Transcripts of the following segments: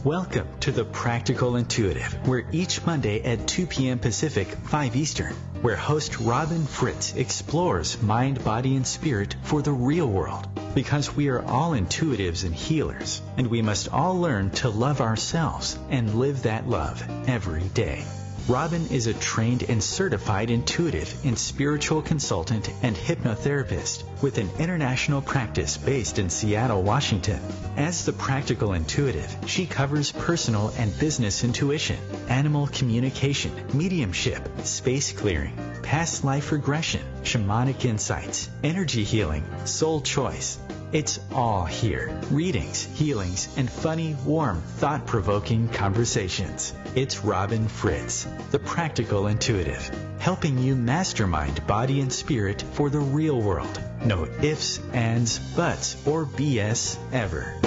Welcome to The Practical Intuitive, where each Monday at 2 p.m. Pacific, 5 Eastern, where host Robin Fritz explores mind, body, and spirit for the real world. Because we are all intuitives and healers, and we must all learn to love ourselves and live that love every day. Robin is a trained and certified intuitive and spiritual consultant and hypnotherapist with an international practice based in Seattle, Washington. As the practical intuitive, she covers personal and business intuition, animal communication, mediumship, space clearing, past life regression, shamanic insights, energy healing, soul choice. It's all here. Readings, healings, and funny, warm, thought-provoking conversations. It's Robin Fritz, the Practical Intuitive, helping you mastermind body and spirit for the real world. No ifs, ands, buts, or BS ever.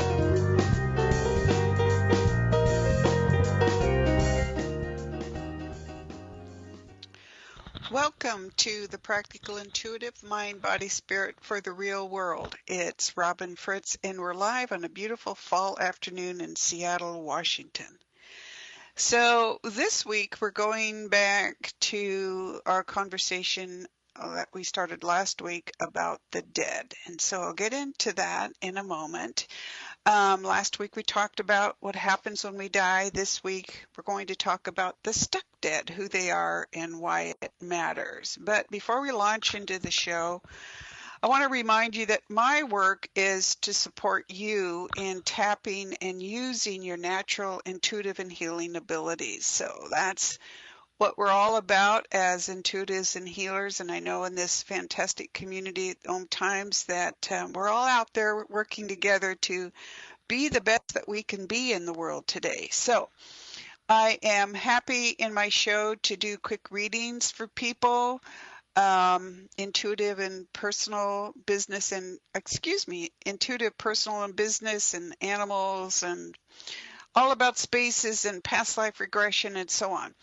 Welcome to the Practical Intuitive Mind, Body, Spirit for the Real World. It's Robin Fritz, and we're live on a beautiful fall afternoon in Seattle, Washington. So this week we're going back to our conversation that we started last week about the dead. And so I'll get into that in a moment. Last week we talked about what happens when we die. This week we're going to talk about the stuck dead, who they are and why it matters. But before we launch into the show, I want to remind you that my work is to support you in tapping and using your natural, intuitive, and healing abilities. So that's what we're all about as intuitives and healers. And I know in this fantastic community at times that we're all out there working together to be the best that we can be in the world today. So I am happy in my show to do quick readings for people, intuitive and personal business and, intuitive, personal and business and animals and all about spaces and past life regression and so on.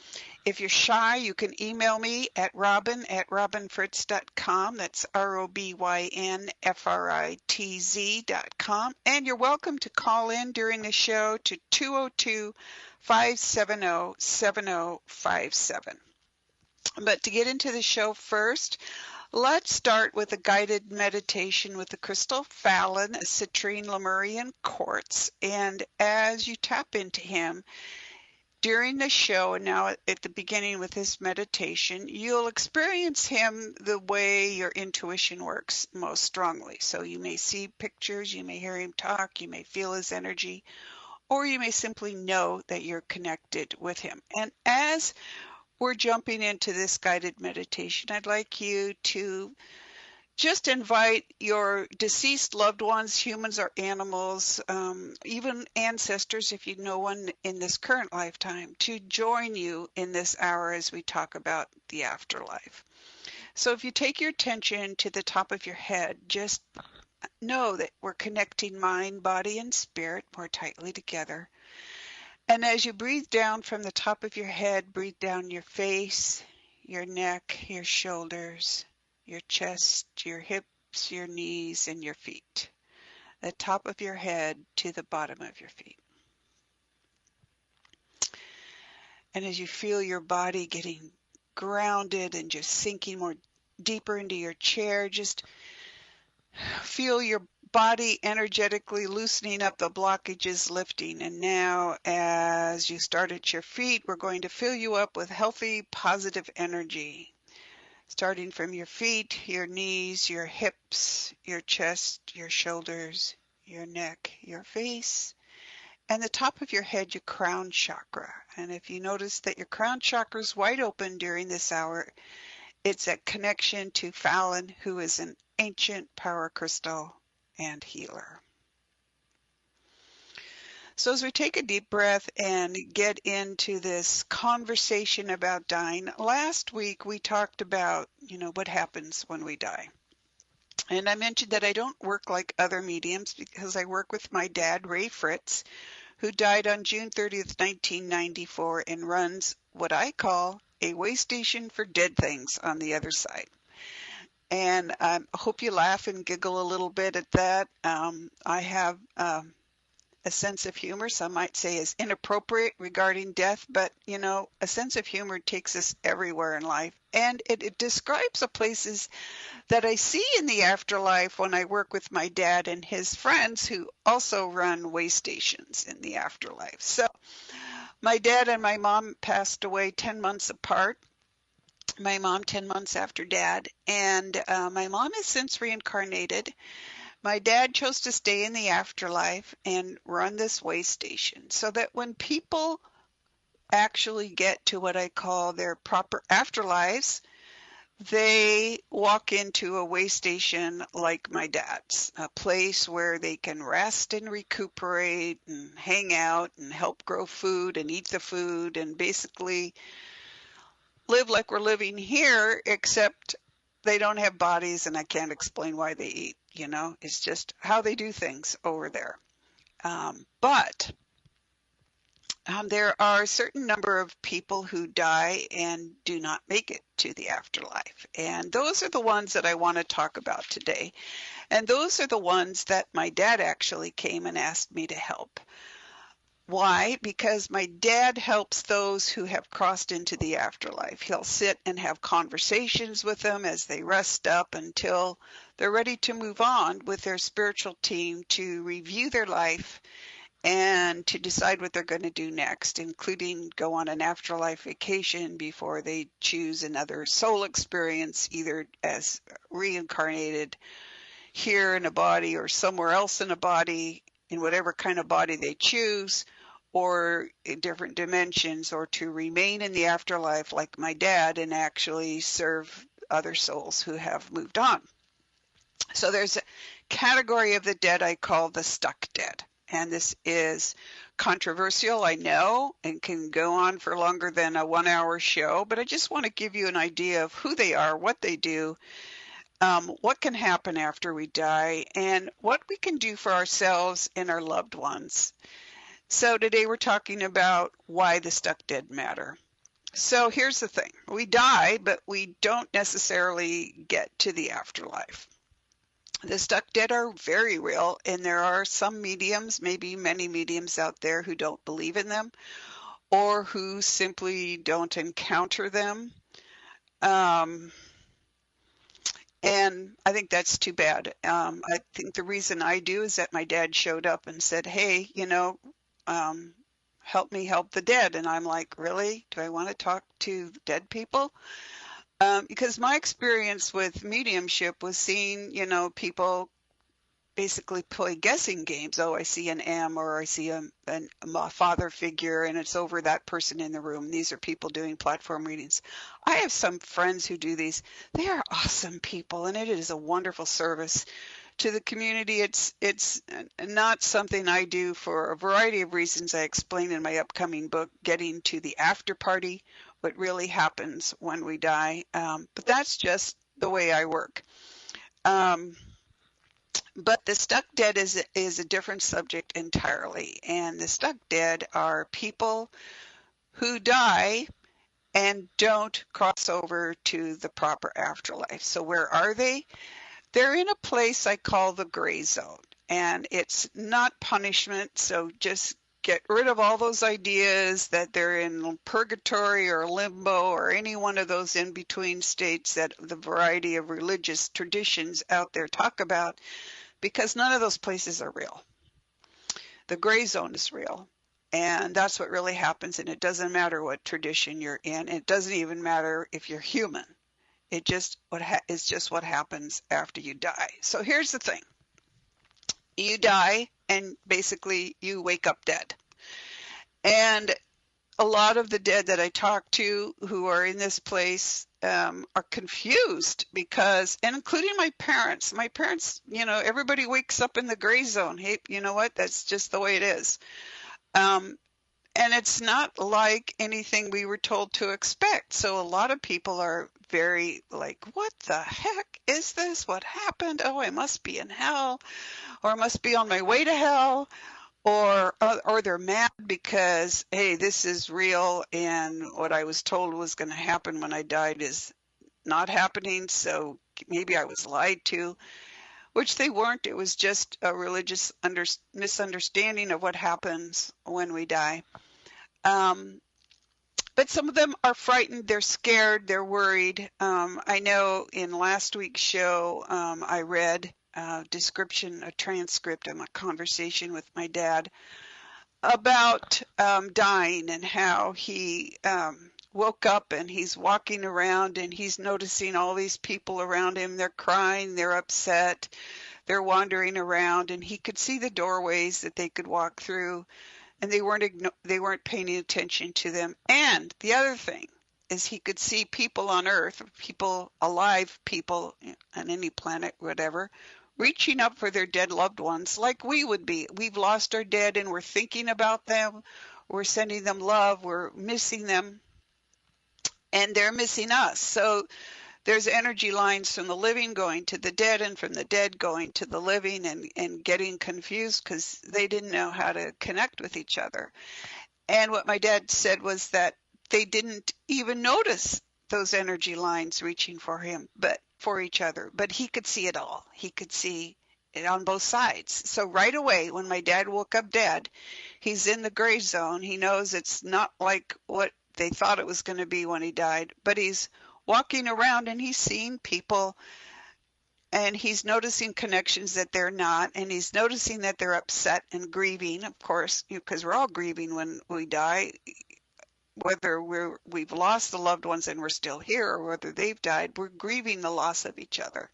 If you're shy, you can email me at robin@robinfritz.com. That's ROBYNFRITZ.com. And you're welcome to call in during the show to 202-570-7057. But to get into the show first, let's start with a guided meditation with the crystal Fallon, citrine Lemurian quartz. And as you tap into him during the show, and now at the beginning with this meditation, you'll experience him the way your intuition works most strongly. So you may see pictures, you may hear him talk, you may feel his energy, or you may simply know that you're connected with him. And as we're jumping into this guided meditation, I'd like you to just invite your deceased loved ones, humans or animals, even ancestors, if you know one in this current lifetime, to join you in this hour as we talk about the afterlife. So if you take your attention to the top of your head, just know that we're connecting mind, body, and spirit more tightly together. And as you breathe down from the top of your head, breathe down your face, your neck, your shoulders, your chest, your hips, your knees, and your feet. The top of your head to the bottom of your feet. And as you feel your body getting grounded and just sinking more deeper into your chair, just feel your body energetically loosening up, the blockages lifting. And now as you start at your feet, we're going to fill you up with healthy, positive energy. Starting from your feet, your knees, your hips, your chest, your shoulders, your neck, your face, and the top of your head, your crown chakra. And if you notice that your crown chakra is wide open during this hour, it's a connection to Fallon, who is an ancient power crystal and healer. So as we take a deep breath and get into this conversation about dying, last week we talked about, what happens when we die. And I mentioned that I don't work like other mediums because I work with my dad, Ray Fritz, who died on June 30th, 1994, and runs what I call a way station for dead things on the other side. And I hope you laugh and giggle a little bit at that. I have a sense of humor, some might say is inappropriate regarding death, but a sense of humor takes us everywhere in life. And it describes the places that I see in the afterlife when I work with my dad and his friends who also run way stations in the afterlife. So my dad and my mom passed away 10 months apart. My mom 10 months after dad, and my mom has since reincarnated. My dad chose to stay in the afterlife and run this way station so that when people actually get to what I call their proper afterlives, they walk into a way station like my dad's, a place where they can rest and recuperate and hang out and help grow food and eat the food and basically live like we're living here, except they don't have bodies and I can't explain why they eat. It's just how they do things over there. But there are a certain number of people who die and do not make it to the afterlife. And those are the ones that I want to talk about today. And those are the ones that my dad actually came and asked me to help. Why? Because my dad helps those who have crossed into the afterlife. He'll sit and have conversations with them as they rest up until they're ready to move on with their spiritual team to review their life and to decide what they're going to do next, including go on an afterlife vacation before they choose another soul experience, either as reincarnated here in a body or somewhere else in a body, in whatever kind of body they choose, or in different dimensions, or to remain in the afterlife like my dad and actually serve other souls who have moved on. So there's a category of the dead I call the stuck dead. And this is controversial, I know, and can go on for longer than a 1-hour show, but I just want to give you an idea of who they are, what they do, what can happen after we die, and what we can do for ourselves and our loved ones. So today we're talking about why the stuck dead matter. So here's the thing. We die, but we don't necessarily get to the afterlife. The stuck dead are very real, and there are some mediums, maybe many mediums out there who don't believe in them or who simply don't encounter them. And I think that's too bad. I think the reason I do is that my dad showed up and said, hey, help me help the dead. And I'm like, really? Do I want to talk to dead people? Because my experience with mediumship was seeing, people basically play guessing games. Oh, I see an M, or I see a father figure, and it's over that person in the room. These are people doing platform readings. I have some friends who do these. They are awesome people, and it is a wonderful service to the community. It's not something I do for a variety of reasons I explain in my upcoming book, Getting to the After Party, what really happens when we die. But that's just the way I work. But the stuck dead is a different subject entirely. And the stuck dead are people who die and don't cross over to the proper afterlife. So where are they? They're in a place I call the gray zone. And it's not punishment, so just get rid of all those ideas that they're in purgatory or limbo or any one of those in-between states that the variety of religious traditions out there talk about, because none of those places are real. The gray zone is real, and that's what really happens, and it doesn't matter what tradition you're in. It doesn't even matter if you're human. It's just what happens after you die. So here's the thing. You die, and basically you wake up dead. And a lot of the dead that I talk to who are in this place are confused because, and including my parents, everybody wakes up in the gray zone. Hey, you know what? That's just the way it is. And it's not like anything we were told to expect. So a lot of people are very like, what the heck is this? What happened? Oh, I must be in hell, or I must be on my way to hell. Or they're mad because, hey, this is real and what I was told was going to happen when I died is not happening, so maybe I was lied to. which they weren't. It was just a religious misunderstanding of what happens when we die. But some of them are frightened, they're scared, they're worried. I know in last week's show, I read a transcript of a conversation with my dad about dying and how he woke up and he's walking around and he's noticing all these people around him. They're crying, they're upset, they're wandering around, and he could see the doorways that they could walk through, and they weren't paying attention to them. And the other thing is he could see people on Earth, people, alive people on any planet, whatever, reaching up for their dead loved ones like we would be. We've lost our dead and we're thinking about them. We're sending them love. We're missing them. And they're missing us. So there's energy lines from the living going to the dead and from the dead going to the living, and getting confused because they didn't know how to connect with each other. And what my dad said was that they didn't even notice those energy lines reaching for him, but for each other. But he could see it all. He could see it on both sides. So right away, when my dad woke up dead, he's in the gray zone. He knows it's not like what they thought it was going to be when he died, but he's walking around and he's seeing people and he's noticing connections that they're not, and he's noticing that they're upset and grieving, of course, because we're all grieving when we die, whether we've lost the loved ones and we're still here, or whether they've died. We're grieving the loss of each other,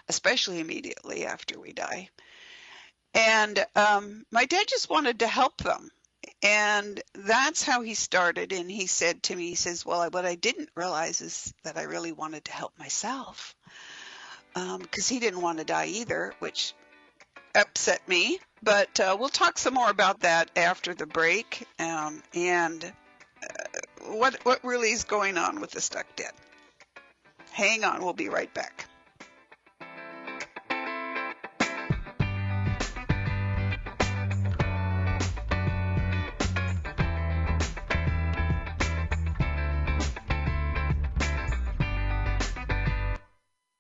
especially immediately after we die. And my dad just wanted to help them. And that's how he started. And he said to me, he says, well, what I didn't realize is that I really wanted to help myself, because he didn't want to die either, which upset me. But we'll talk some more about that after the break, and what really is going on with the stuck dead. Hang on, we'll be right back.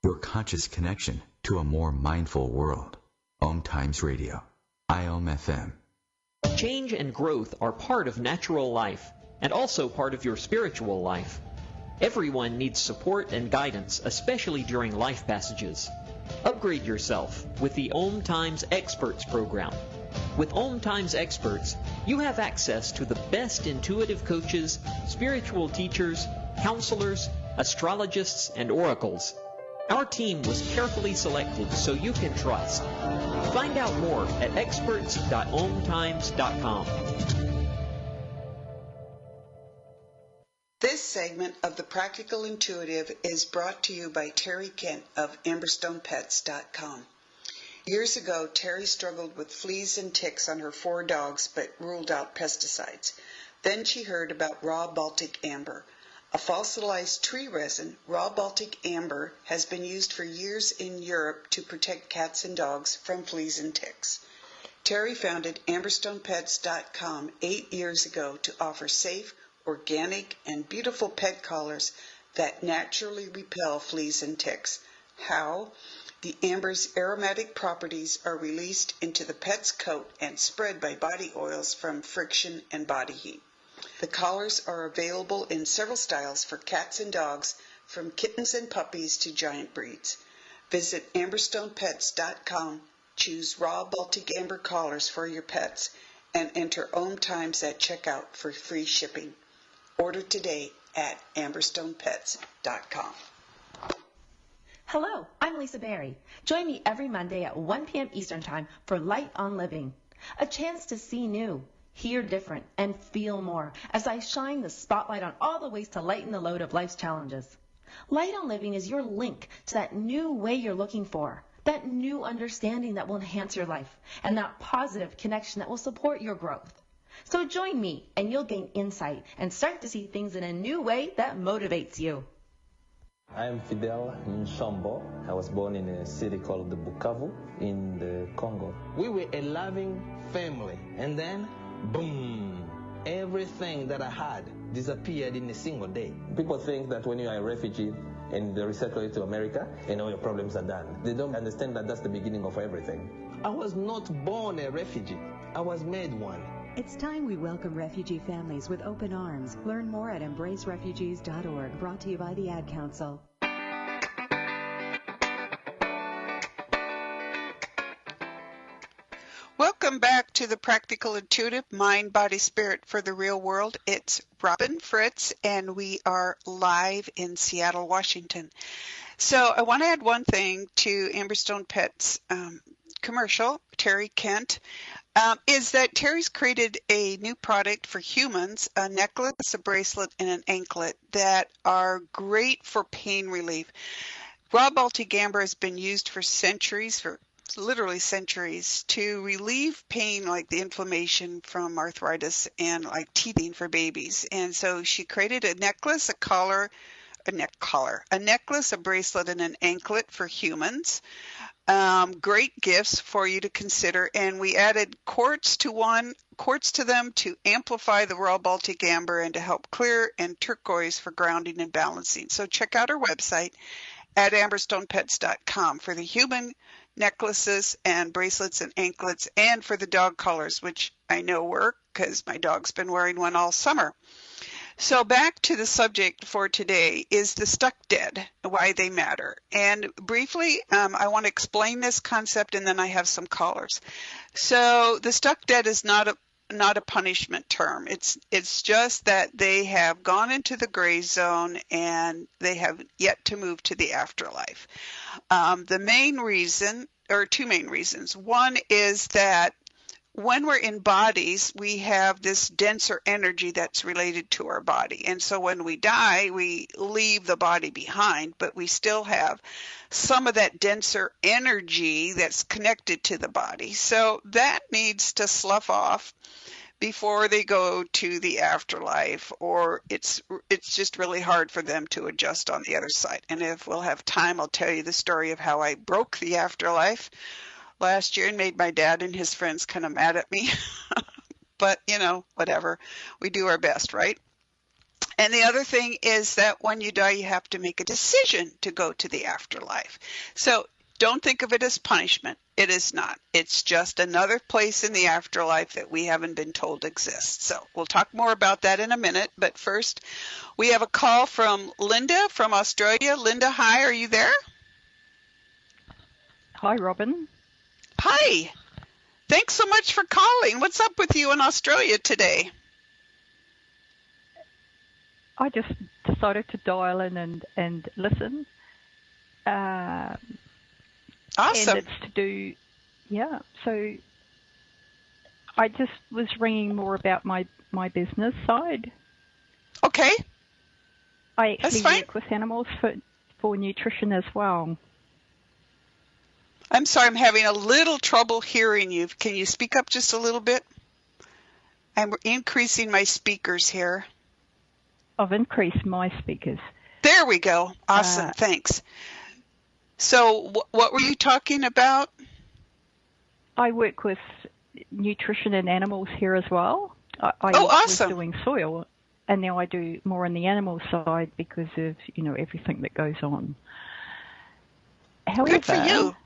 Your conscious connection to a more mindful world. Om Times Radio. IOM FM. Change and growth are part of natural life and also part of your spiritual life. Everyone needs support and guidance, especially during life passages. Upgrade yourself with the Om Times Experts program. With Om Times Experts, you have access to the best intuitive coaches, spiritual teachers, counselors, astrologists, and oracles. Our team was carefully selected so you can trust. Find out more at experts.omtimes.com. This segment of The Practical Intuitive is brought to you by Terry Kent of AmberstonePets.com. Years ago, Terry struggled with fleas and ticks on her 4 dogs but ruled out pesticides. Then she heard about raw Baltic amber. A fossilized tree resin, raw Baltic amber has been used for years in Europe to protect cats and dogs from fleas and ticks. Terry founded AmberstonePets.com 8 years ago to offer safe, organic, and beautiful pet collars that naturally repel fleas and ticks. How? The amber's aromatic properties are released into the pet's coat and spread by body oils from friction and body heat. The collars are available in several styles for cats and dogs, from kittens and puppies to giant breeds. Visit AmberstonePets.com, choose raw Baltic amber collars for your pets, and enter Om Times at checkout for free shipping. Order today at AmberstonePets.com. Hello, I'm Lisa Berry. Join me every Monday at 1 p.m. Eastern Time for Light on Living, a chance to see new, hear different, and feel more as I shine the spotlight on all the ways to lighten the load of life's challenges. Light on Living is your link to that new way you're looking for, that new understanding that will enhance your life, and that positive connection that will support your growth. So join me and you'll gain insight and start to see things in a new way that motivates you. I'm Fidel Nsombo. I was born in a city called the Bukavu in the Congo. We were a loving family, and then boom, everything that I had disappeared in a single day. People think that when you are a refugee, and they resettle you to America, and all your problems are done. They don't understand that that's the beginning of everything. I was not born a refugee. I was made one. It's time we welcome refugee families with open arms. Learn more at embracerefugees.org, brought to you by the Ad Council. Welcome back to the Practical Intuitive Mind, Body, Spirit for the Real World. It's Robin Fritz, and we are live in Seattle, Washington. So I want to add one thing to Amberstone Pet's commercial, Terry Kent, is that Terry's created a new product for humans, a necklace, a bracelet, and an anklet that are great for pain relief. Raw Baltic amber has been used for centuries, literally centuries, to relieve pain like the inflammation from arthritis and like teething for babies. And so she created a necklace, a necklace, a bracelet, and an anklet for humans. Great gifts for you to consider. And we added quartz to them to amplify the raw Baltic amber and to help clear, and turquoise for grounding and balancing. So check out our website at amberstonepets.com for the human necklaces and bracelets and anklets, and for the dog collars, which I know work because my dog's been wearing one all summer. So back to the subject for today is the stuck dead, why they matter. And briefly, I want to explain this concept, and then I have some callers. So the stuck dead is not a punishment term. It's just that they have gone into the gray zone and they have yet to move to the afterlife. The main reason, or two main reasons. One is that when we're in bodies, we have this denser energy that's related to our body. And so when we die, we leave the body behind, but we still have some of that denser energy that's connected to the body. So that needs to slough off before they go to the afterlife, or it's just really hard for them to adjust on the other side. And if we'll have time, I'll tell you the story of how I broke the afterlife last year and made my dad and his friends kind of mad at me. But, whatever. We do our best, right? And the other thing is that when you die, you have to make a decision to go to the afterlife. So don't think of it as punishment. It is not. It's just another place in the afterlife that we haven't been told exists. So we'll talk more about that in a minute. But first, we have a call from Linda from Australia. Linda, hi. Are you there? Hi, Robin. Hi. Thanks so much for calling. What's up with you in Australia today? I just decided to dial in and listen. Awesome. And it's to do, so I just was ringing more about my business side. Okay. I actually work with animals for nutrition as well. I'm sorry, I'm having a little trouble hearing you. Can you speak up just a little bit? I'm increasing my speakers here. I've increased my speakers. There we go. Awesome. Thanks. So what were you talking about? I work with nutrition and animals here as well. I awesome. was doing soil, and now I do more on the animal side because of, everything that goes on. However, good for you.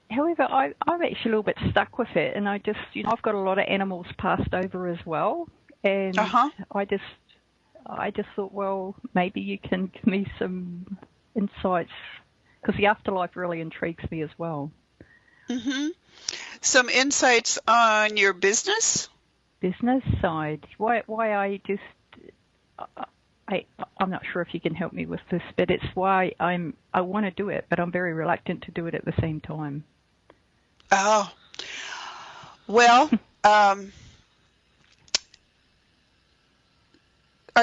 However, I'm actually a little bit stuck with it, and I just, I've got a lot of animals passed over as well, and I just thought, well, maybe you can give me some insights, because the afterlife really intrigues me as well. Mm-hmm. Some insights on your business? Business side. Why I'm not sure if you can help me with this, but it's why I want to do it, but I'm very reluctant to do it at the same time. Oh, well, are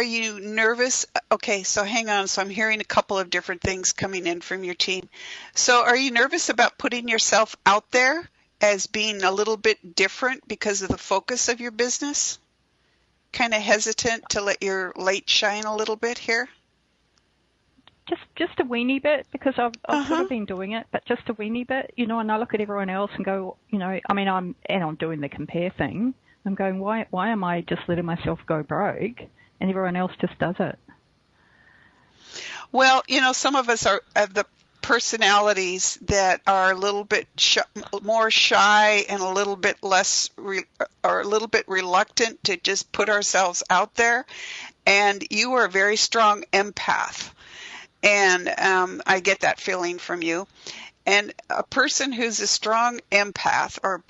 you nervous? Okay, so hang on. So I'm hearing a couple of different things coming in from your team. So are you nervous about putting yourself out there as being a little bit different because of the focus of your business? Kind of hesitant to let your light shine a little bit here? Just a weeny bit, because I've sort of been doing it, but just a weeny bit, and I look at everyone else and go, I'm doing the compare thing. I'm going, why am I just letting myself go broke? And everyone else just does it. Well, some of us have the personalities that are a little bit more shy and a little bit less or a little bit reluctant to just put ourselves out there. And you are a very strong empath. And I get that feeling from you. And a person who's a strong empath or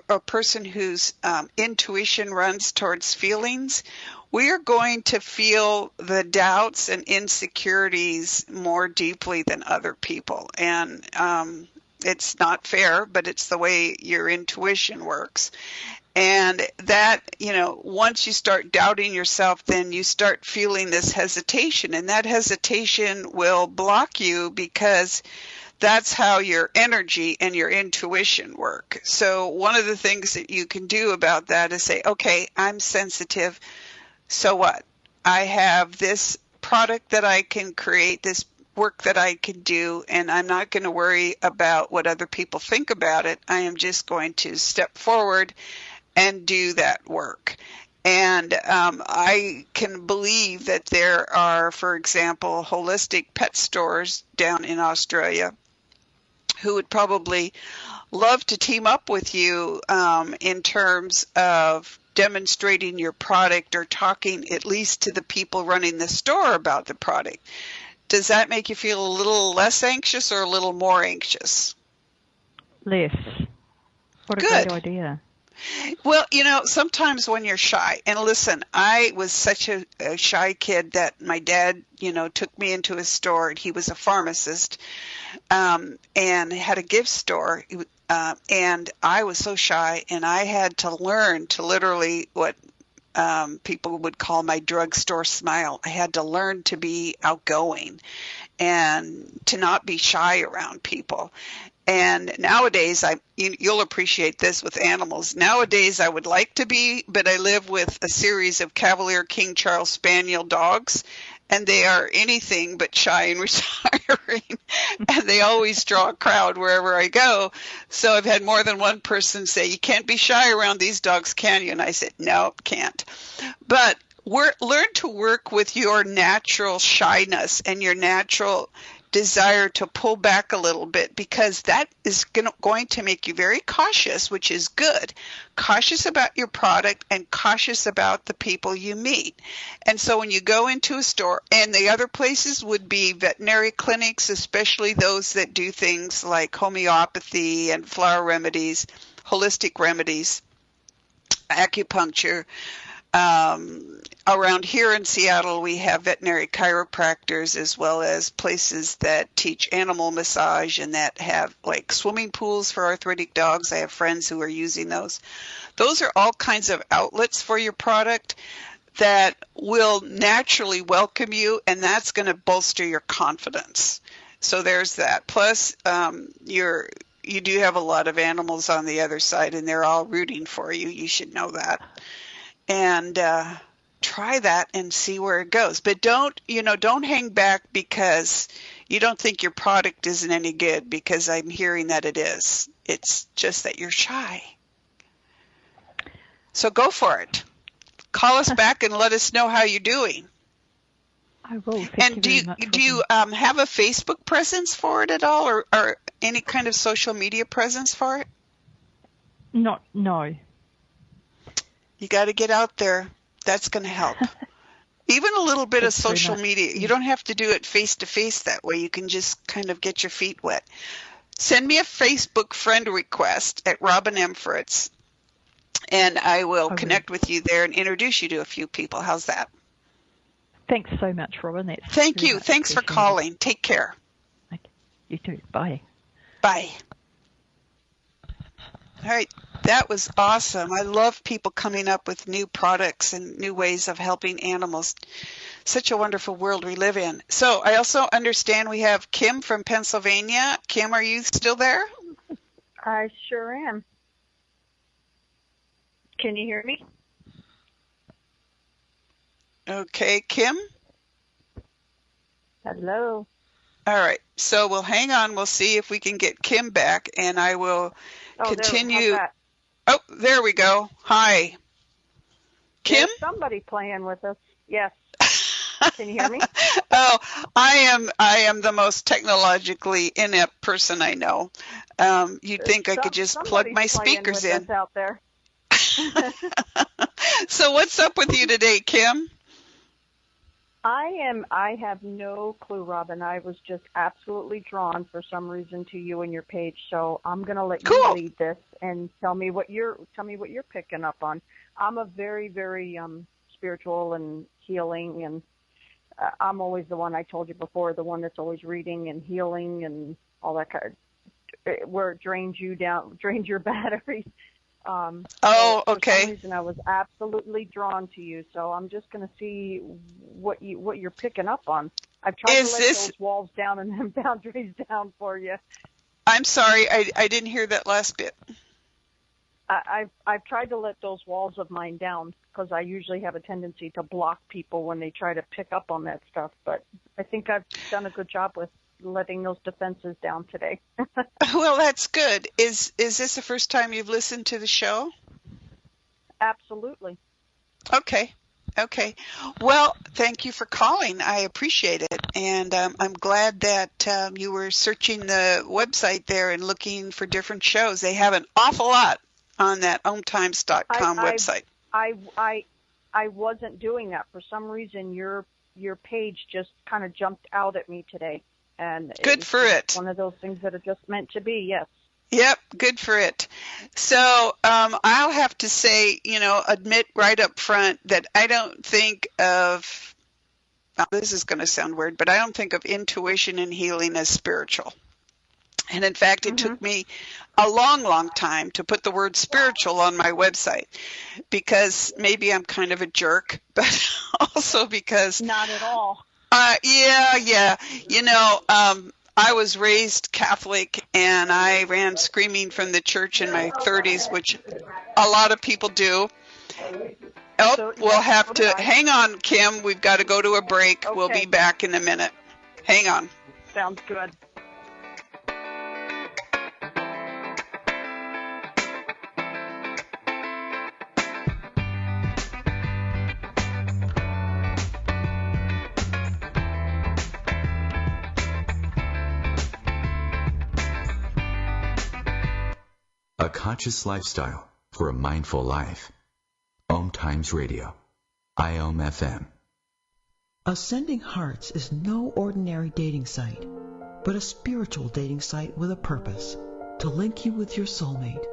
a person whose intuition runs towards feelings, we are going to feel the doubts and insecurities more deeply than other people. And it's not fair, but it's the way your intuition works. And that, once you start doubting yourself, then you start feeling this hesitation. And that hesitation will block you because that's how your energy and your intuition work. So one of the things that you can do about that is say, okay, I'm sensitive. So what? I have this product that I can create, this work that I can do, and I'm not going to worry about what other people think about it. I am just going to step forward and do that work. And I can believe that there are, for example, holistic pet stores down in Australia who would probably love to team up with you in terms of demonstrating your product or talking at least to the people running the store about the product. Does that make you feel a little less anxious or a little more anxious? Less. What a Good. Great idea. Well, sometimes when you're shy, and listen, I was such a shy kid that my dad, took me into his store, and he was a pharmacist and had a gift store. And I was so shy, and I had to learn to literally what people would call my drugstore smile. I had to learn to be outgoing and to not be shy around people. And nowadays, you'll appreciate this with animals. Nowadays, I would like to be, but I live with a series of Cavalier King Charles Spaniel dogs, and they are anything but shy and retiring, and they always draw a crowd wherever I go. So I've had more than one person say, you can't be shy around these dogs, can you? And I said, no, can't. But learn to work with your natural shyness and your natural desire to pull back a little bit, because that is going to make you very cautious, which is good. Cautious about your product and cautious about the people you meet. And so when you go into a store, and the other places would be veterinary clinics, especially those that do things like homeopathy and flower remedies, holistic remedies, acupuncture. Around here in Seattle, we have veterinary chiropractors as well as places that teach animal massage and that have like swimming pools for arthritic dogs. I have friends who are using those. Those are all kinds of outlets for your product that will naturally welcome you, and that's going to bolster your confidence. So there's that. Plus, you do have a lot of animals on the other side, and they're all rooting for you. You should know that. And try that and see where it goes. But don't hang back because you don't think your product isn't any good, because I'm hearing that it is. It's just that you're shy. So go for it. Call us back and let us know how you're doing. I will. And do you have a Facebook presence for it at all, or any kind of social media presence for it? No. You got to get out there. That's going to help. Even a little bit of social media. You don't have to do it face-to-face that way. You can just kind of get your feet wet. Send me a Facebook friend request at Robin M. Fritz, and I will connect with you there and introduce you to a few people. How's that? Thanks so much, Robin. Thank you. Thanks for calling. Take care. Okay. You too. Bye. Bye. All right. That was awesome. I love people coming up with new products and new ways of helping animals. Such a wonderful world we live in. So I also understand we have Kim from Pennsylvania. Kim, are you still there? I sure am. Can you hear me? Okay, Kim? Hello. All right. So we'll hang on. We'll see if we can get Kim back, and I will continue. Oh, there we go. Hi. Kim? There's somebody playing with us. Yes. Can you hear me? Oh, I am the most technologically inept person I know. You'd think I could just plug my speakers in. Us out there. So what's up with you today, Kim? I have no clue, Robin. I was just absolutely drawn for some reason to you and your page. So I'm going to let you lead this and tell me what you're picking up on. I'm a very, very spiritual and healing, and I'm always the one, I told you before, the one that's always reading and healing and all that kind of, where it drains you down, drains your batteries. Okay. For some reason, I was absolutely drawn to you, so I'm just going to see what you're picking up on. I've tried to let those walls down and them boundaries down for you. I'm sorry, I didn't hear that last bit. I've tried to let those walls of mine down because I usually have a tendency to block people when they try to pick up on that stuff. But I think I've done a good job with letting those defenses down today. Well, that's good. Is this the first time you've listened to the show? Absolutely. Okay. Well, thank you for calling. I appreciate it. And I'm glad that you were searching the website there and looking for different shows. They have an awful lot on that ometimes.com website. I wasn't doing that. For some reason, your page just kind of jumped out at me today. And good for it. One of those things that are just meant to be, yes. Yep, good for it. So I'll have to say, admit right up front that I don't think of, this is going to sound weird, but I don't think of intuition and healing as spiritual. And in fact, it took me a long, long time to put the word spiritual on my website because maybe I'm kind of a jerk, but also because... Not at all. Yeah. I was raised Catholic, and I ran screaming from the church in my 30s, which a lot of people do. We'll have to hang on, Kim. We've got to go to a break. Okay. We'll be back in a minute. Hang on. Sounds good. A conscious lifestyle for a mindful life. Om Times Radio. IOM FM. Ascending Hearts is no ordinary dating site, but a spiritual dating site with a purpose, to link you with your soulmate.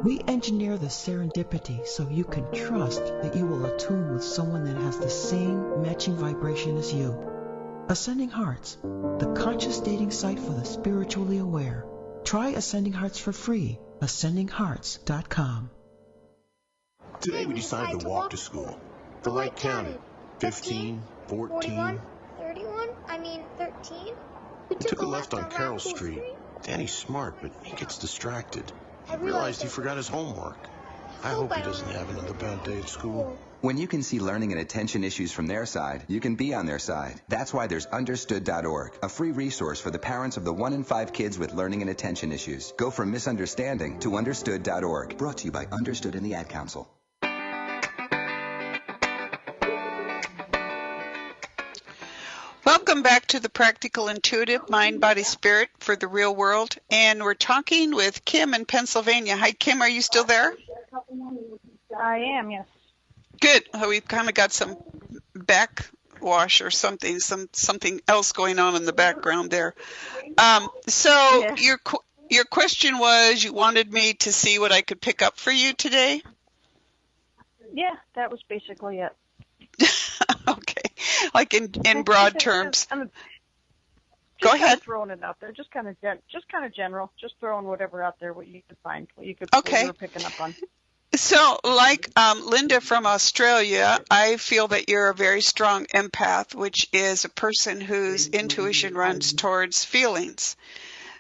We engineer the serendipity so you can trust that you will attune with someone that has the same matching vibration as you. Ascending Hearts, the conscious dating site for the spiritually aware. Try Ascending Hearts for free. AscendingHearts.com. Today we decided to walk to school. The light counted. 15, 14. 31? 13? We took a left on Carroll Street. Danny's smart, but he gets distracted. He realized he forgot his homework. I hope he doesn't have another bad day at school. When you can see learning and attention issues from their side, you can be on their side. That's why there's Understood.org, a free resource for the parents of the 1 in 5 kids with learning and attention issues. Go from misunderstanding to Understood.org. Brought to you by Understood and the Ad Council. Welcome back to the Practical Intuitive Mind, Body, Spirit for the Real World. And we're talking with Kim in Pennsylvania. Hi, Kim. Are you still there? I am, yes. Good. We've kind of got some backwash or something else going on in the background there. So your question was, you wanted me to see what I could pick up for you today? Yeah, that was basically it. Okay, like in broad terms. Go ahead. Throwing it out there, just kind of general, just throwing whatever out there, what you could find, what you were picking up on. So, like Linda from Australia, I feel that you're a very strong empath, which is a person whose intuition runs towards feelings.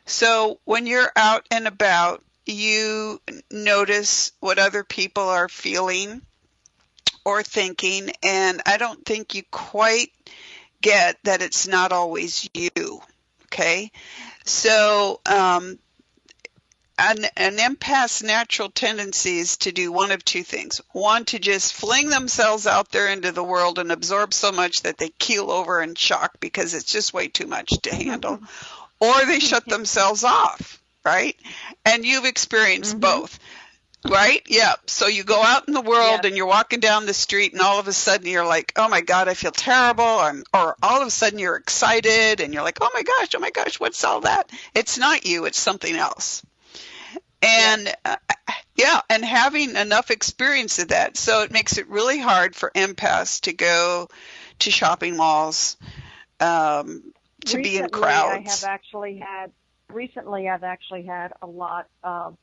So, when you're out and about, you notice what other people are feeling or thinking, and I don't think you quite get that it's not always you, okay? So, an empath's natural tendency is to do one of two things. One, to just fling themselves out there into the world and absorb so much that they keel over in shock because it's just way too much to handle. Or they shut themselves off, right? And you've experienced both. Right? Yeah. So you go out in the world and you're walking down the street and all of a sudden you're like, oh my God, I feel terrible. Or all of a sudden you're excited and you're like, oh my gosh, what's all that? It's not you, it's something else. And and having enough experience of that. So it makes it really hard for empaths to go to shopping malls, to be in crowds. Recently I've actually had a lot of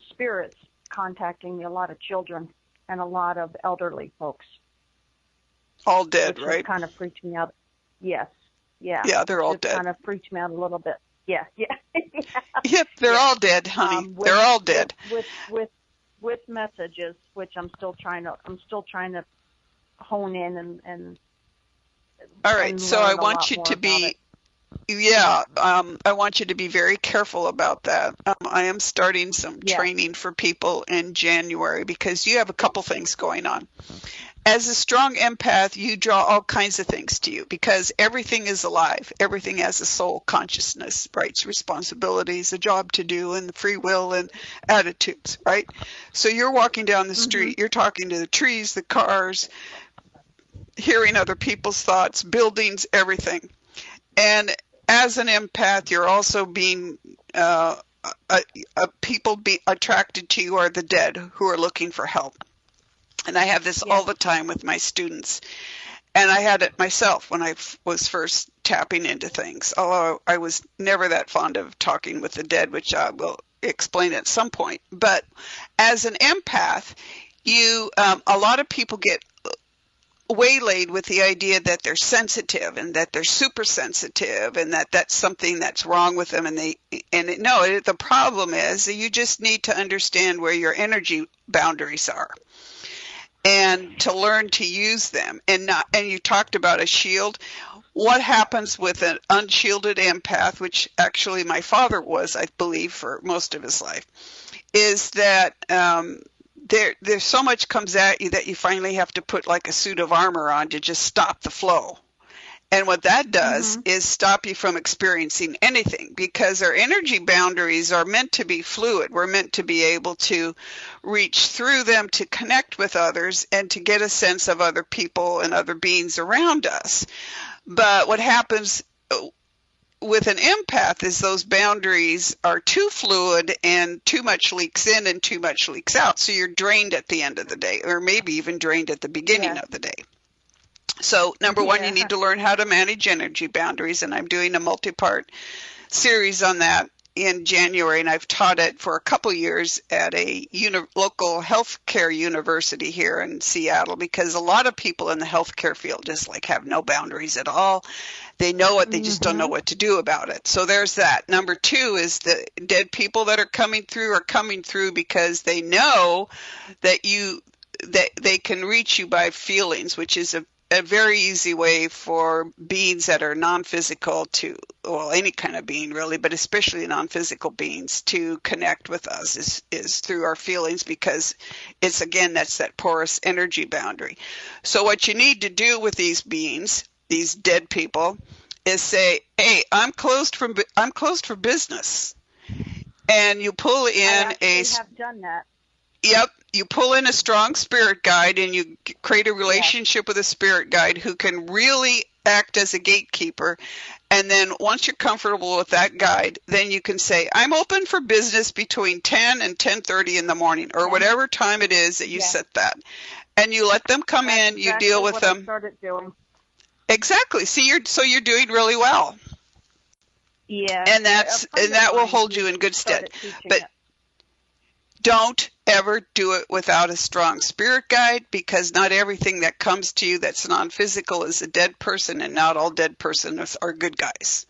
spirits contacting me, a lot of children and a lot of elderly folks. All dead, which right? Kind of freaked me out. Yes. Yeah. Yeah, they're all dead. Kind of freaked me out a little bit. Yeah. Yep, they're all dead, honey. They're all dead. With messages, which I'm still trying to hone in and all right, so I want you to be I want you to be very careful about that. I am starting some training for people in January because you have a couple things going on. As a strong empath, you draw all kinds of things to you because everything is alive. Everything has a soul, consciousness, rights, responsibilities, a job to do, and free will and attitudes, right? So you're walking down the street, you're talking to the trees, the cars, hearing other people's thoughts, buildings, everything. And as an empath, you're also being people be attracted to you are the dead who are looking for help. And I have this all the time with my students. And I had it myself when I was first tapping into things, although I was never that fond of talking with the dead, which I will explain at some point. But as an empath, a lot of people get waylaid with the idea that they're sensitive and that they're super sensitive and that that's something that's wrong with them. And the problem is that you just need to understand where your energy boundaries are and to learn to use them. And you talked about a shield. What happens with an unshielded empath, which actually my father was, I believe, for most of his life, is that there's so much comes at you that you finally have to put like a suit of armor on to just stop the flow. And what that does is stop you from experiencing anything because our energy boundaries are meant to be fluid. We're meant to be able to reach through them to connect with others and to get a sense of other people and other beings around us. But what happens with an empath is those boundaries are too fluid and too much leaks in and too much leaks out. So you're drained at the end of the day, or maybe even drained at the beginning of the day. So number one, you need to learn how to manage energy boundaries. And I'm doing a multi-part series on that in January. And I've taught it for a couple years at a local healthcare university here in Seattle, because a lot of people in the healthcare field just like have no boundaries at all. They know it, they just don't know what to do about it. So there's that. Number two is the dead people that are coming through because they know that they can reach you by feelings, which is a very easy way for beings that are non-physical any kind of being really, but especially non-physical beings to connect with us is through our feelings, because it's, again, that's that porous energy boundary. So what you need to do with these beings, these dead people, is say, hey, I'm closed for business. And you pull in I have done that. Yep. You pull in a strong spirit guide and you create a relationship with a spirit guide who can really act as a gatekeeper. And then once you're comfortable with that guide, then you can say, I'm open for business between 10 and 10:30 in the morning, or whatever time it is that you set that. And you let them come in, you deal with them. I started doing. Exactly. See, you're doing really well. Yeah. And that will hold you in good stead. But don't ever do it without a strong spirit guide, because not everything that comes to you that's non-physical is a dead person, and not all dead persons are good guys.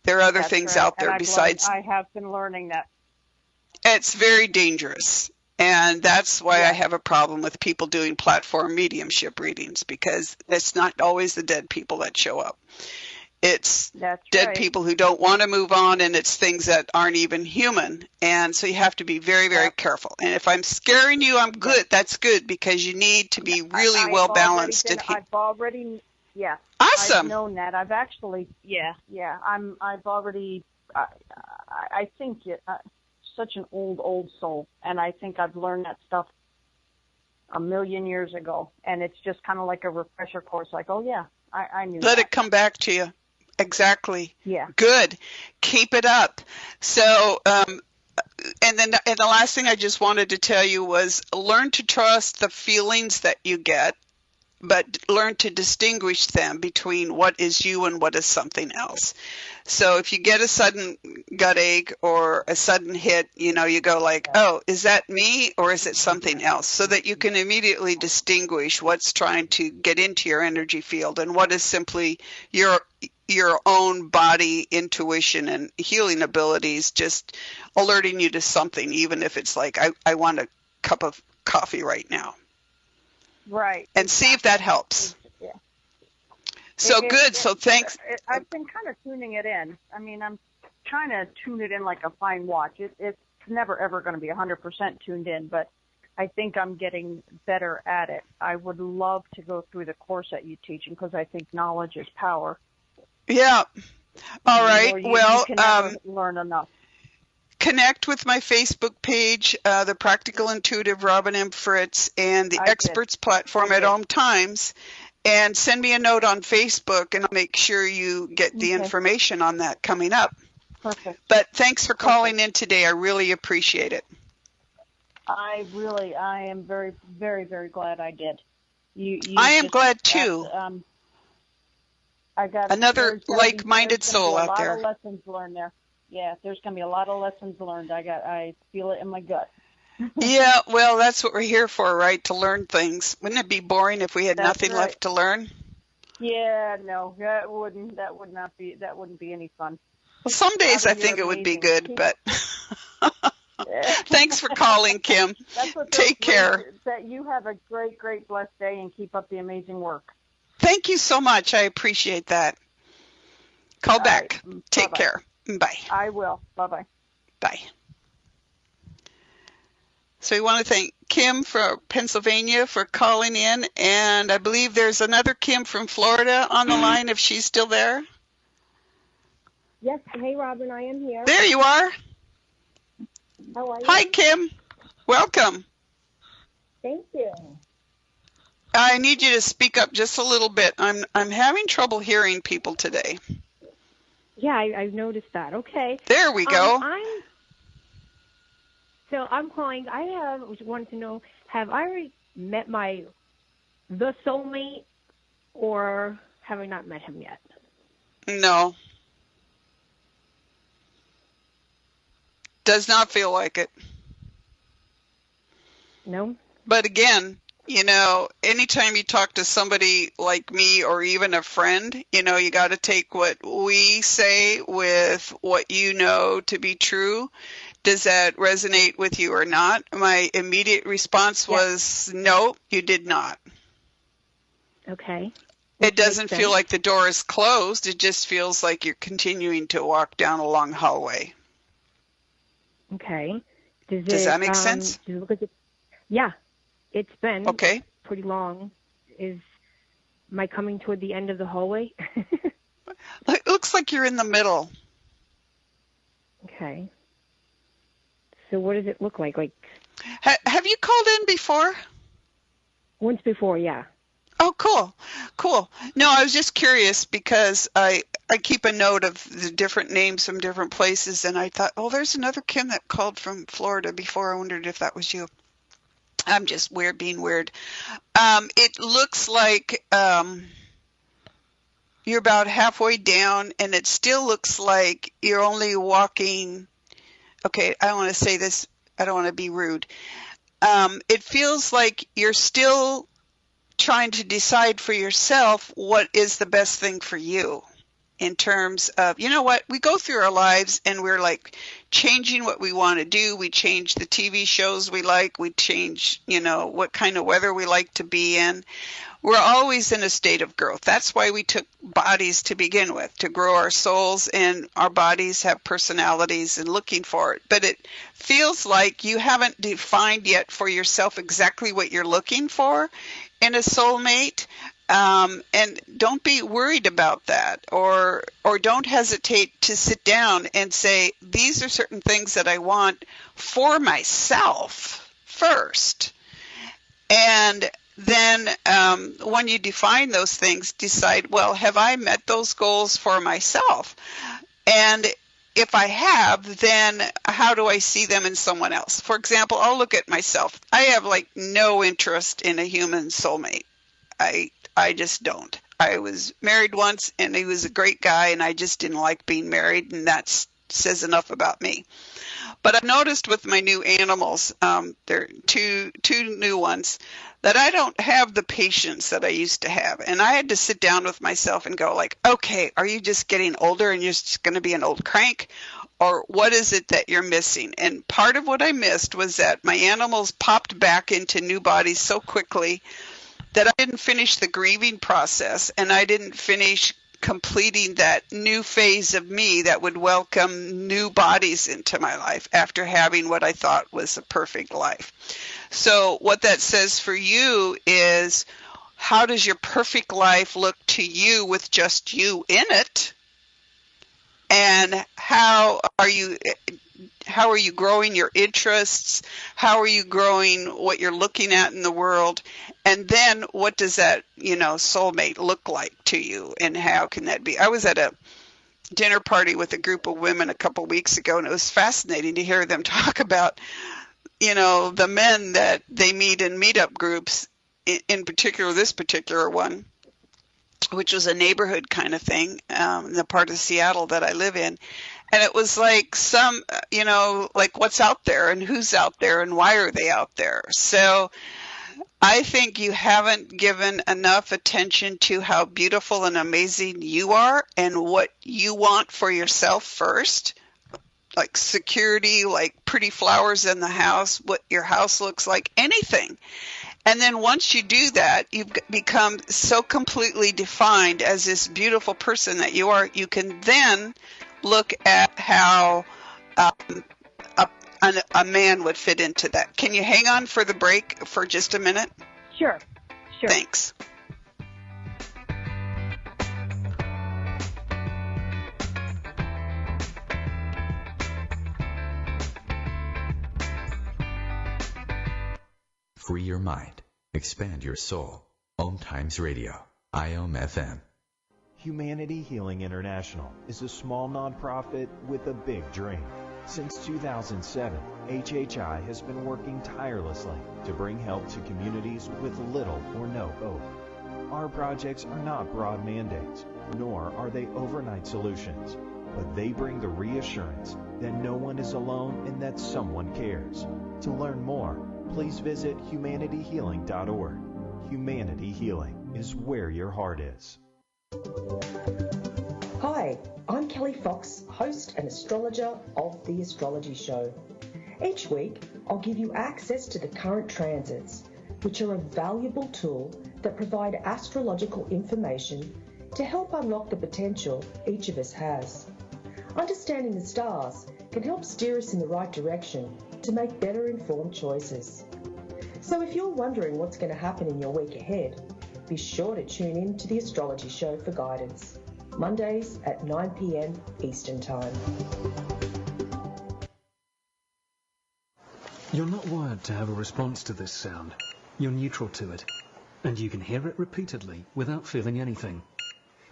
There are other things out there besides. I have been learning that. It's very dangerous. And that's why I have a problem with people doing platform mediumship readings, because it's not always the dead people that show up. It's That's dead right. people who don't want to move on, and it's things that aren't even human. And so you have to be very, very careful. And if I'm scaring you, I'm good. That's good, because you need to be really well balanced. I've already, yeah. Awesome. I've known that. I've actually, I've already, I think such an old soul, and I think I've learned that stuff a million years ago, and it's just kind of like a refresher course. Like, oh yeah, I knew. Let it come back to you. Exactly. Yeah. Good. Keep it up. So, and the last thing I just wanted to tell you was learn to trust the feelings that you get, but learn to distinguish them between what is you and what is something else. So if you get a sudden gut ache or a sudden hit, you go like, oh, is that me or is it something else? So that you can immediately distinguish what's trying to get into your energy field and what is simply your own body intuition and healing abilities just alerting you to something, even if it's like, I want a cup of coffee right now. Right. And see if that helps. Yeah. So good. So thanks. I've been kind of tuning it in. I mean, I'm trying to tune it in like a fine watch. It's never, ever going to be 100% tuned in, but I think I'm getting better at it. I would love to go through the course that you teach, because I think knowledge is power. Yeah. All right. You can never learn enough. Connect with my Facebook page, the Practical Intuitive Robin M. Fritz, and the Experts platform at Home Times, and send me a note on Facebook, and I'll make sure you get the information on that coming up. Perfect. But thanks for calling in today. I really appreciate it. I am very, very, very glad I did. I am glad too. I got another like-minded soul out there. There's a lot of lessons learned there. Yeah, there's going to be a lot of lessons learned. I feel it in my gut. Yeah, well, that's what we're here for, right? To learn things. Wouldn't it be boring if we had nothing left to learn? Yeah, no, that wouldn't be any fun. Well, some days I think it would be good, but thanks for calling, Kim. Take care. That you have a great, great, blessed day, and keep up the amazing work. Thank you so much. I appreciate that. Call back. Right. Take care. Bye. I will. Bye-bye. Bye. So we want to thank Kim from Pennsylvania for calling in, and I believe there's another Kim from Florida on the line, if she's still there. Yes. Hey, Robin, I am here. There you are. How are you? Hi, Kim. Welcome. Thank you. I need you to speak up just a little bit. I'm having trouble hearing people today. Yeah, I've noticed that. Okay. There we go. I'm calling. I wanted to know, have I already met the soulmate, or have I not met him yet? No. Does not feel like it. No. But again, anytime you talk to somebody like me or even a friend, you got to take what we say with what you know to be true. Does that resonate with you or not? My immediate response was, no, you did not. Okay. It doesn't feel like the door is closed. It just feels like you're continuing to walk down a long hallway. Okay. Does that make sense? Yeah. It's been okay. Pretty long. Am I coming toward the end of the hallway? It looks like you're in the middle. Okay. So what does it look like? Have you called in before? Once before, yeah. Oh, cool. No, I was just curious because I keep a note of the different names from different places, and I thought, oh, there's another Kim that called from Florida before. I wondered if that was you. I'm just being weird. It looks like you're about halfway down, and it still looks like you're only walking. Okay, I don't want to say this. I don't want to be rude. It feels like you're still trying to decide for yourself what is the best thing for you in terms of, we go through our lives and we're like changing what we want to do. We change the TV shows we like. We change, what kind of weather we like to be in. We're always in a state of growth. That's why we took bodies to begin with, to grow our souls, and our bodies have personalities and looking for it. But it feels like you haven't defined yet for yourself exactly what you're looking for in a soulmate. And don't be worried about that, or don't hesitate to sit down and say, these are certain things that I want for myself first. And then when you define those things, decide, well, have I met those goals for myself? And if I have, then how do I see them in someone else? For example, I'll look at myself. I have like no interest in a human soulmate. I just don't. I was married once, and he was a great guy, and I just didn't like being married, and that says enough about me. But I've noticed with my new animals, there are two new ones, that I don't have the patience that I used to have. And I had to sit down with myself and go like, okay, are you just getting older and you're just going to be an old crank? Or what is it that you're missing? And part of what I missed was that my animals popped back into new bodies so quickly that I didn't finish the grieving process, and I didn't finish completing that new phase of me that would welcome new bodies into my life after having what I thought was a perfect life. So what that says for you is, how does your perfect life look to you with just you in it? And how are you growing your interests? How are you growing what you're looking at in the world? And then what does that, soulmate look like to you, and how can that be? I was at a dinner party with a group of women a couple weeks ago, and it was fascinating to hear them talk about, the men that they meet in meetup groups, in particular this particular one, which was a neighborhood kind of thing, in the part of Seattle that I live in. And it was like some, like what's out there and who's out there and why are they out there? So I think you haven't given enough attention to how beautiful and amazing you are and what you want for yourself first, like security, like pretty flowers in the house, what your house looks like, anything. And then once you do that, you've become so completely defined as this beautiful person that you are, you can then look at how a man would fit into that. Can you hang on for the break for just a minute? Sure. Thanks. Free your mind. Expand your soul. Om Times Radio. IOM FM. Humanity Healing International is a small nonprofit with a big dream. Since 2007, HHI has been working tirelessly to bring help to communities with little or no hope. Our projects are not broad mandates, nor are they overnight solutions, but they bring the reassurance that no one is alone and that someone cares. To learn more, please visit humanityhealing.org. Humanity Healing is where your heart is. Hi, I'm Kelly Fox, host and astrologer of The Astrology Show. Each week, I'll give you access to the current transits, which are a valuable tool that provide astrological information to help unlock the potential each of us has. Understanding the stars can help steer us in the right direction to make better informed choices. So if you're wondering what's going to happen in your week ahead, be sure to tune in to The Astrology Show for guidance, Mondays at 9 p.m. Eastern Time. You're not wired to have a response to this sound. You're neutral to it, and you can hear it repeatedly without feeling anything.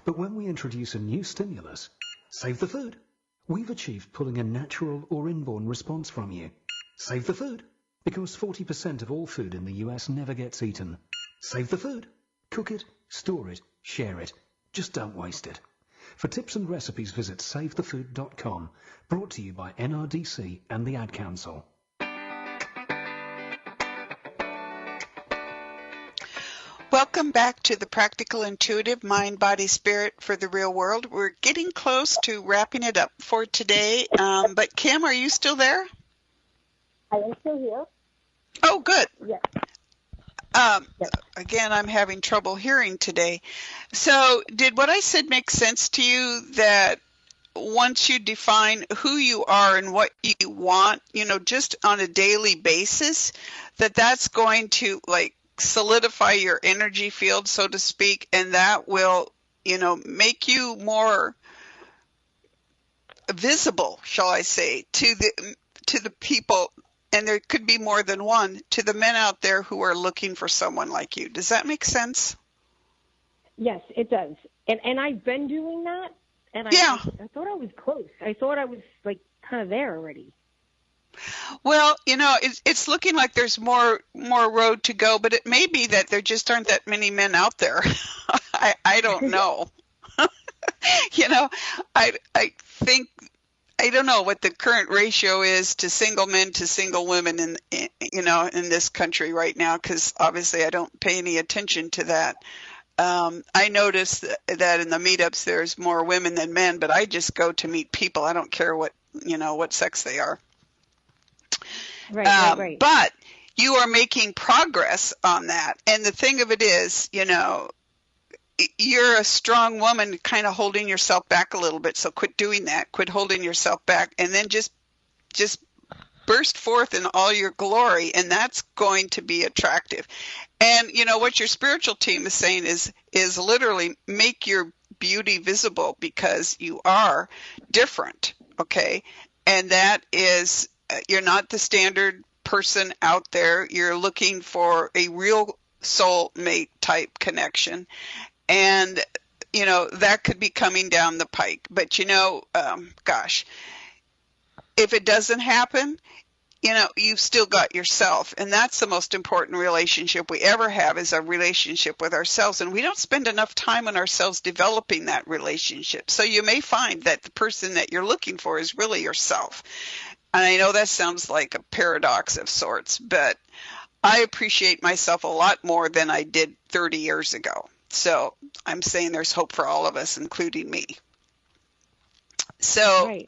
But when we introduce a new stimulus, save the food, we've achieved pulling a natural or inborn response from you. Save the food, because 40% of all food in the US never gets eaten. Save the food. Cook it, store it, share it. Just don't waste it. For tips and recipes, visit savethefood.com. Brought to you by NRDC and the Ad Council. Welcome back to the Practical Intuitive Mind, Body, Spirit for the Real World. We're getting close to wrapping it up for today. But Kim, are you still there? I am still here. Oh, good. Yes. Again, I'm having trouble hearing today. So did what I said make sense to you, that once you define who you are and what you want, just on a daily basis, that's going to like solidify your energy field, so to speak, and that will, make you more visible, shall I say, to the people, and there could be more than one, to the men out there who are looking for someone like you. Does that make sense? Yes, it does. And I've been doing that, and yeah. I thought I was close. I thought I was like kind of there already. Well, it's looking like there's more road to go, but it may be that there just aren't that many men out there. I don't know. I think, I don't know what the current ratio is to single men to single women in this country right now, because obviously I don't pay any attention to that. I notice that in the meetups there's more women than men, but I just go to meet people. I don't care what sex they are. Right. But you are making progress on that. And the thing of it is, you're a strong woman kind of holding yourself back a little bit. So quit doing that. Quit holding yourself back, and then just burst forth in all your glory. And that's going to be attractive. And what your spiritual team is saying is literally make your beauty visible, because you are different. Okay. And that is, you're not the standard person out there. You're looking for a real soulmate type connection. And, that could be coming down the pike. But, gosh, if it doesn't happen, you've still got yourself. And that's the most important relationship we ever have, is a relationship with ourselves. And we don't spend enough time on ourselves developing that relationship. So you may find that the person that you're looking for is really yourself. And I know that sounds like a paradox of sorts, but I appreciate myself a lot more than I did 30 years ago. So I'm saying there's hope for all of us, including me. So,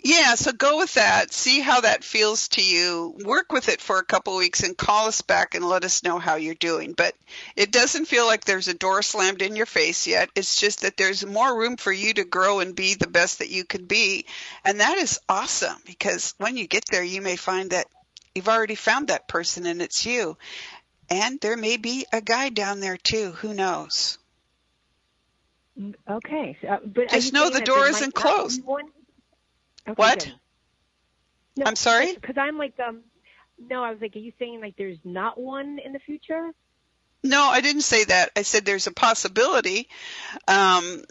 yeah, so go with that. See how that feels to you. Work with it for a couple of weeks and call us back and let us know how you're doing. But it doesn't feel like there's a door slammed in your face yet. It's just that there's more room for you to grow and be the best that you could be. And that is awesome, because when you get there, you may find that you've already found that person and it's you. And there may be a guy down there too. Who knows? Okay. But just know the door isn't closed. Okay, what? Good. No, I'm sorry? Because I'm like, no, I was like, are you saying like there's not one in the future? No, I didn't say that. I said there's a possibility. And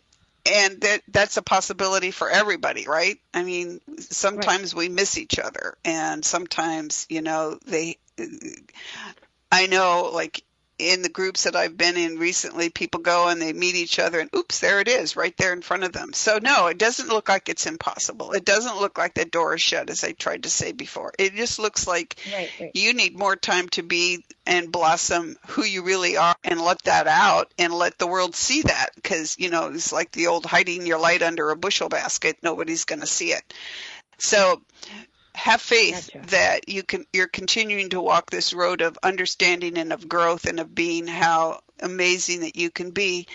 that's a possibility for everybody, right? I mean, sometimes we miss each other, and sometimes, I know, like in the groups that I've been in recently, people go and they meet each other and oops, there it is right there in front of them. So no, it doesn't look like it's impossible. It doesn't look like the door is shut, as I tried to say before. It just looks like you need more time to be and blossom who you really are, and let that out and let the world see that, because, it's like the old hiding your light under a bushel basket. Nobody's going to see it. So have faith that you're continuing to walk this road of understanding and of growth and of being how amazing that you can be.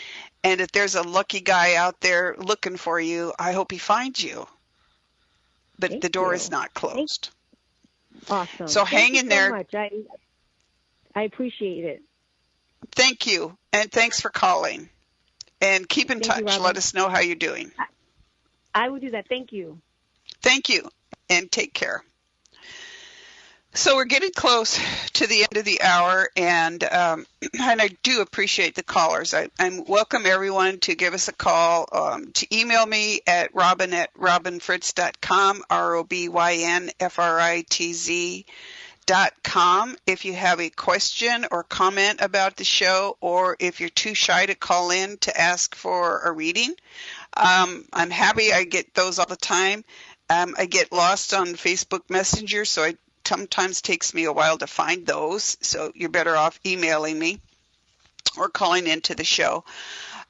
And if there's a lucky guy out there looking for you, I hope he finds you. But the door is not closed. Awesome. So hang in there. Much. I appreciate it. Thank you. And thanks for calling. And keep in touch. Let us know how you're doing. I will do that. Thank you. Thank you. And take care. So we're getting close to the end of the hour, and I do appreciate the callers. I welcome everyone to give us a call, to email me at robin@robinfritz.com, ROBYNFRITZ.com, if you have a question or comment about the show, or if you're too shy to call in to ask for a reading. I'm happy. I get those all the time. I get lost on Facebook Messenger, so it sometimes takes me a while to find those. So you're better off emailing me or calling into the show.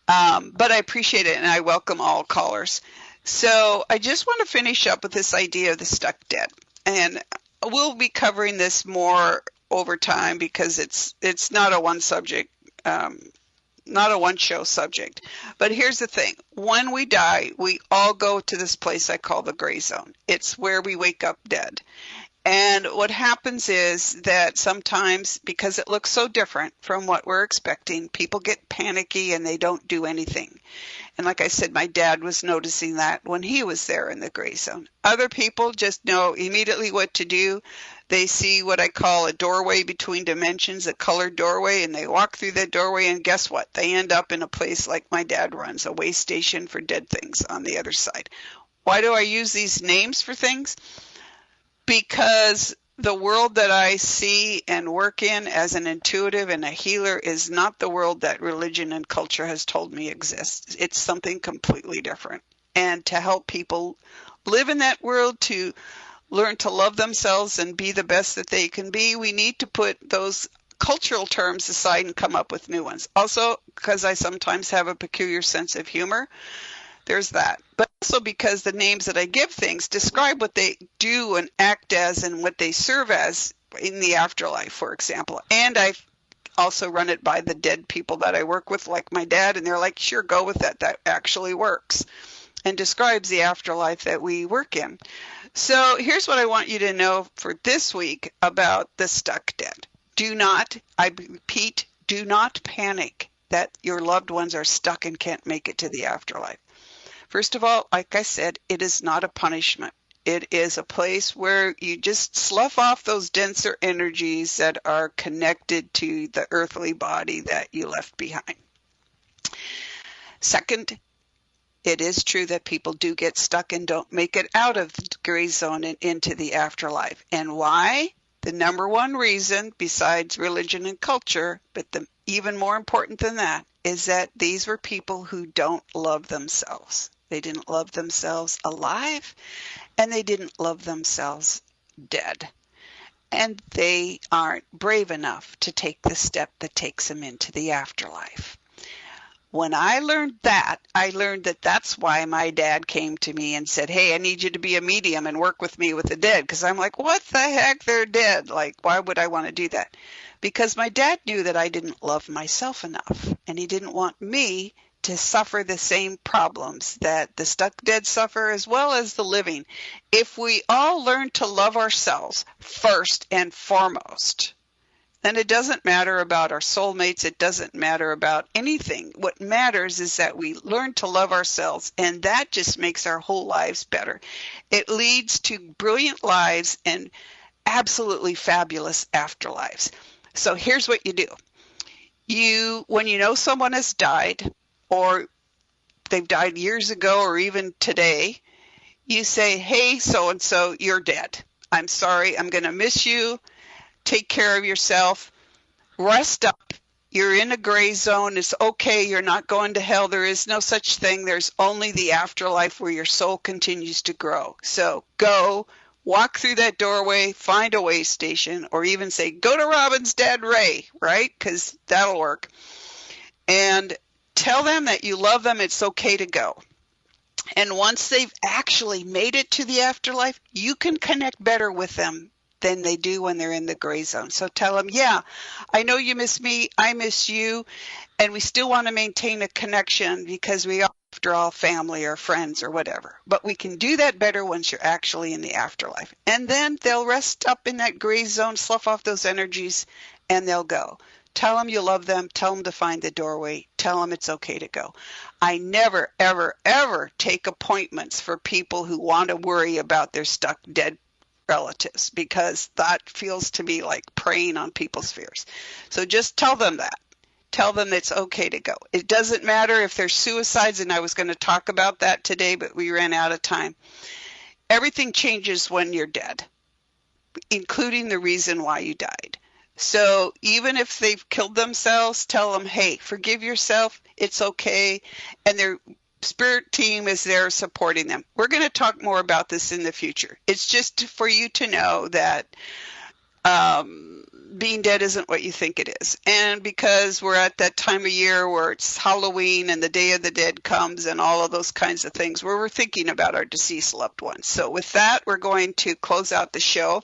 But I appreciate it, and I welcome all callers. So I just want to finish up with this idea of the stuck debt. And we'll be covering this more over time because it's not a one subject, not a one show subject. But here's the thing. When we die, we all go to this place I call the gray zone. It's where we wake up dead. And what happens is that sometimes, because it looks so different from what we're expecting, people get panicky and they don't do anything. And like I said, my dad was noticing that when he was there in the gray zone. Other people just know immediately what to do. They see what I call a doorway between dimensions, a colored doorway, and they walk through that doorway, and guess what? They end up in a place like my dad runs, a way station for dead things on the other side. Why do I use these names for things? Because the world that I see and work in as an intuitive and a healer is not the world that religion and culture has told me exists. It's something completely different. And to help people live in that world, to learn to love themselves and be the best that they can be, we need to put those cultural terms aside and come up with new ones. Also, because I sometimes have a peculiar sense of humor, there's that. But also because the names that I give things describe what they do and act as and what they serve as in the afterlife, for example. And I also run it by the dead people that I work with, like my dad, and they're like, sure, go with that. That actually works and describes the afterlife that we work in. So here's what I want you to know for this week about the stuck dead. Do not, I repeat, do not panic that your loved ones are stuck and can't make it to the afterlife. First of all, like I said, it is not a punishment. It is a place where you just slough off those denser energies that are connected to the earthly body that you left behind. Second, it is true that people do get stuck and don't make it out of the gray zone and into the afterlife. And why? The number one reason, besides religion and culture, but the even more important than that, is that these were people who don't love themselves. They didn't love themselves alive, and they didn't love themselves dead. And they aren't brave enough to take the step that takes them into the afterlife. When I learned that, I learned that that's why my dad came to me and said, hey, I need you to be a medium and work with me with the dead. Because I'm like, what the heck? They're dead. Like, why would I want to do that? Because my dad knew that I didn't love myself enough. And he didn't want me to suffer the same problems that the stuck dead suffer as well as the living. If we all learn to love ourselves first and foremost, then it doesn't matter about our soulmates. It doesn't matter about anything. What matters is that we learn to love ourselves, and that just makes our whole lives better. It leads to brilliant lives and absolutely fabulous afterlives. So here's what you do. When you know someone has died, or they've died years ago or even today, you say, hey, so-and-so, you're dead. I'm sorry. I'm going to miss you. Take care of yourself. Rest up. You're in a gray zone. It's okay. You're not going to hell. There is no such thing. There's only the afterlife where your soul continues to grow. So go, walk through that doorway, find a way station, or even say, go to Robin's dad, Ray, right? Because that'll work. And tell them that you love them. It's okay to go. And once they've actually made it to the afterlife, you can connect better with them than they do when they're in the gray zone. So tell them, yeah, I know you miss me, I miss you, and we still want to maintain a connection because we are, after all, family or friends or whatever. But we can do that better once you're actually in the afterlife. And then they'll rest up in that gray zone, slough off those energies, and they'll go. Tell them you love them. Tell them to find the doorway. Tell them it's okay to go. I never, ever, ever take appointments for people who want to worry about their stuck dead relatives, because that feels to me like preying on people's fears. So just tell them that. Tell them it's okay to go. It doesn't matter if there's suicides, and I was going to talk about that today, but we ran out of time. Everything changes when you're dead, including the reason why you died. So even if they've killed themselves, tell them, hey, forgive yourself. It's okay. And their spirit team is there supporting them. We're going to talk more about this in the future. It's just for you to know that being dead isn't what you think it is. And because we're at that time of year where it's Halloween and the Day of the Dead comes and all of those kinds of things, where we're thinking about our deceased loved ones. So with that, we're going to close out the show.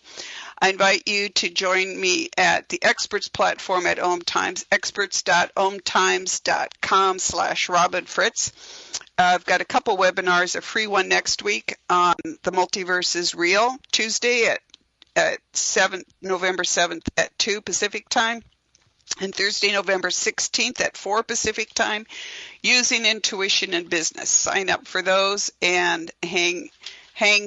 I invite you to join me at the Experts platform at Om Times, experts.omtimes.com/Robin Fritz. I've got a couple webinars, a free one next week on the multiverse is real, Tuesday at November 7th at 2 Pacific time, and Thursday, November 16th at 4 Pacific time, using intuition in business. Sign up for those and hang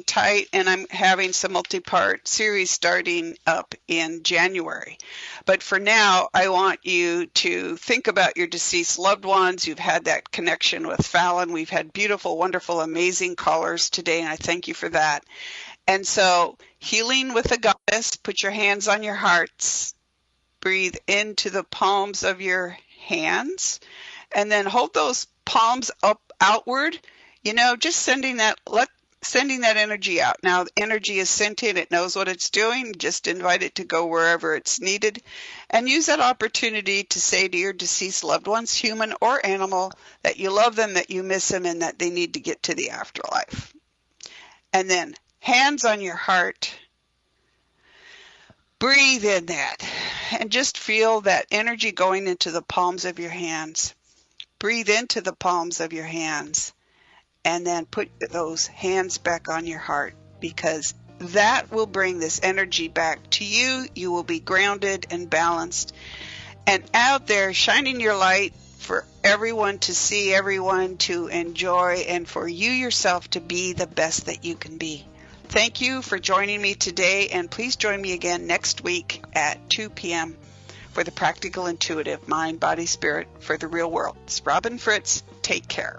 tight, and I'm having some multi-part series starting up in January. But for now, I want you to think about your deceased loved ones. You've had that connection with Fallon. We've had beautiful, wonderful, amazing callers today, and I thank you for that. And so, healing with the goddess, put your hands on your hearts. Breathe into the palms of your hands, and then hold those palms up outward, just sending that energy out. Now, the energy is sent in. It knows what it's doing. Just invite it to go wherever it's needed. And use that opportunity to say to your deceased loved ones, human or animal, that you love them, that you miss them, and that they need to get to the afterlife. And then, hands on your heart. Breathe in that. And just feel that energy going into the palms of your hands. Breathe into the palms of your hands. And then put those hands back on your heart, because that will bring this energy back to you. You will be grounded and balanced and out there shining your light for everyone to see, everyone to enjoy, and for you yourself to be the best that you can be. Thank you for joining me today, and please join me again next week at 2 p.m. for the Practical Intuitive Mind, Body, Spirit for the Real World. It's Robin Fritz. Take care.